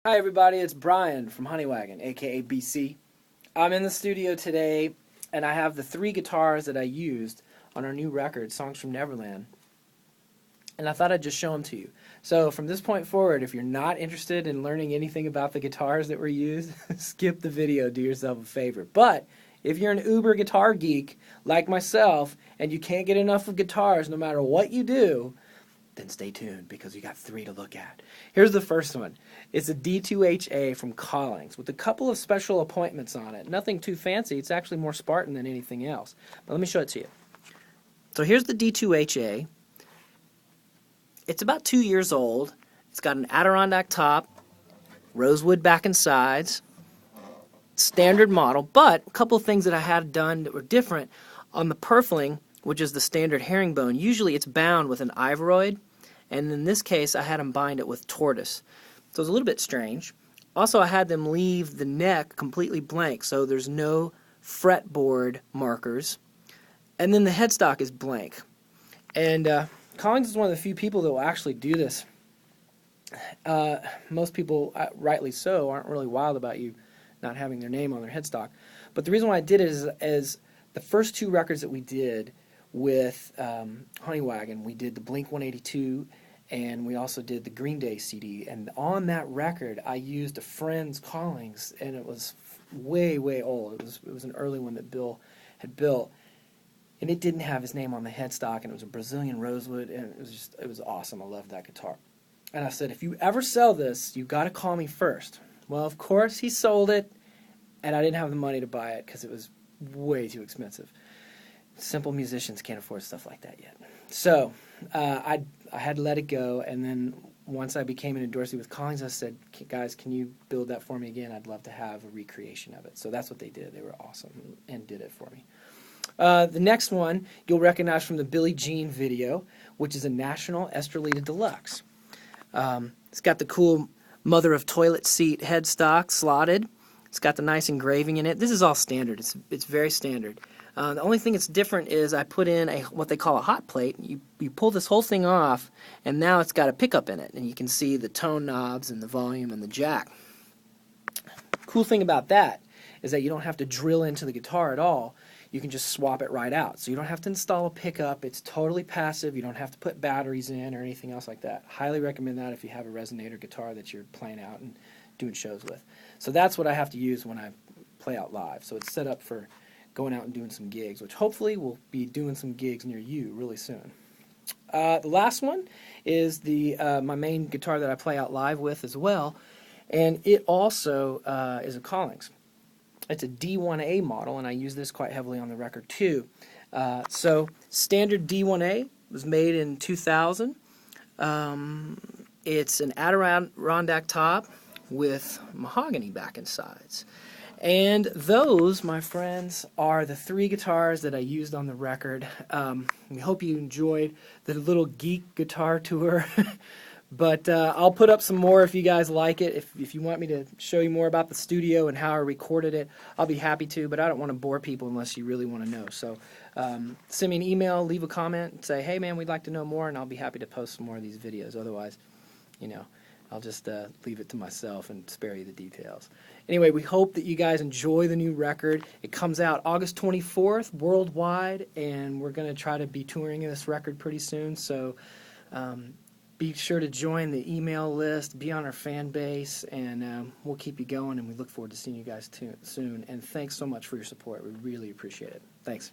Hi everybody, it's Bryan from Honeywagon, aka BC. I'm in the studio today and I have the 3 guitars that I used on our new record, Songs from Neverland. And I thought I'd just show them to you. So from this point forward, if you're not interested in learning anything about the guitars that were used, skip the video, do yourself a favor. But if you're an uber guitar geek like myself and you can't get enough of guitars no matter what you do, then stay tuned because you got 3 to look at. Here's the first one. It's a D2HA from Collings with a couple of special appointments on it. Nothing too fancy. It's actually more Spartan than anything else. But let me show it to you. So here's the D2HA. It's about 2 years old. It's got an Adirondack top, rosewood back and sides, standard model, but a couple of things that I had done that were different. On the purfling, which is the standard herringbone, usually it's bound with an ivoroid, and in this case I had them bind it with tortoise. So it's a little bit strange. Also, I had them leave the neck completely blank, so there's no fretboard markers. And then the headstock is blank. And Collings is one of the few people that will actually do this. Most people, rightly so, aren't really wild about you not having their name on their headstock. But the reason why I did it is the first 2 records that we did with Honeywagon, we did the Blink-182 and we also did the Green Day CD. And on that record, I used a friend's Collings, and it was way, way old. It was an early one that Bill had built. And it didn't have his name on the headstock, and it was a Brazilian rosewood, and it was awesome. I loved that guitar. And I said, if you ever sell this, you've got to call me first. Well, of course, he sold it, and I didn't have the money to buy it because it was way too expensive. Simple musicians can't afford stuff like that yet. So I had to let it go, and then once I became an endorsee with Collings, I said, guys, can you build that for me again? I'd love to have a recreation of it. So that's what they did. They were awesome and did it for me. The next one you'll recognize from the Billie Jean video, which is a National Estrelita Deluxe. It's got the cool mother of toilet seat headstock slotted. It's got the nice engraving in it. This is all standard. It's very standard. The only thing that's different is I put in what they call a hot plate. You pull this whole thing off, and now it's got a pickup in it, and you can see the tone knobs and the volume and the jack. Cool thing about that is that you don't have to drill into the guitar at all. You can just swap it right out. So you don't have to install a pickup. It's totally passive. You don't have to put batteries in or anything else like that. Highly recommend that if you have a resonator guitar that you're playing out and doing shows with. So that's what I have to use when I play out live. So it's set up for going out and doing some gigs, which hopefully we'll be doing some gigs near you really soon. The last one is my main guitar that I play out live with as well, and it also is a Collings. It's a D1A model, and I use this quite heavily on the record too. So standard D1A was made in 2000. It's an Adirondack top with mahogany back and sides. And those, my friends, are the 3 guitars that I used on the record. We hope you enjoyed the little geek guitar tour. But I'll put up some more if you guys like it. If you want me to show you more about the studio and how I recorded it, I'll be happy to, but I don't want to bore people unless you really want to know. So send me an email, leave a comment, and say, hey man, we'd like to know more, and I'll be happy to post some more of these videos. Otherwise, I'll just leave it to myself and spare you the details. Anyway, we hope that you guys enjoy the new record. It comes out August 24th worldwide, and we're going to try to be touring this record pretty soon. So be sure to join the email list, be on our fan base, and we'll keep you going, and we look forward to seeing you guys soon. And thanks so much for your support. We really appreciate it. Thanks.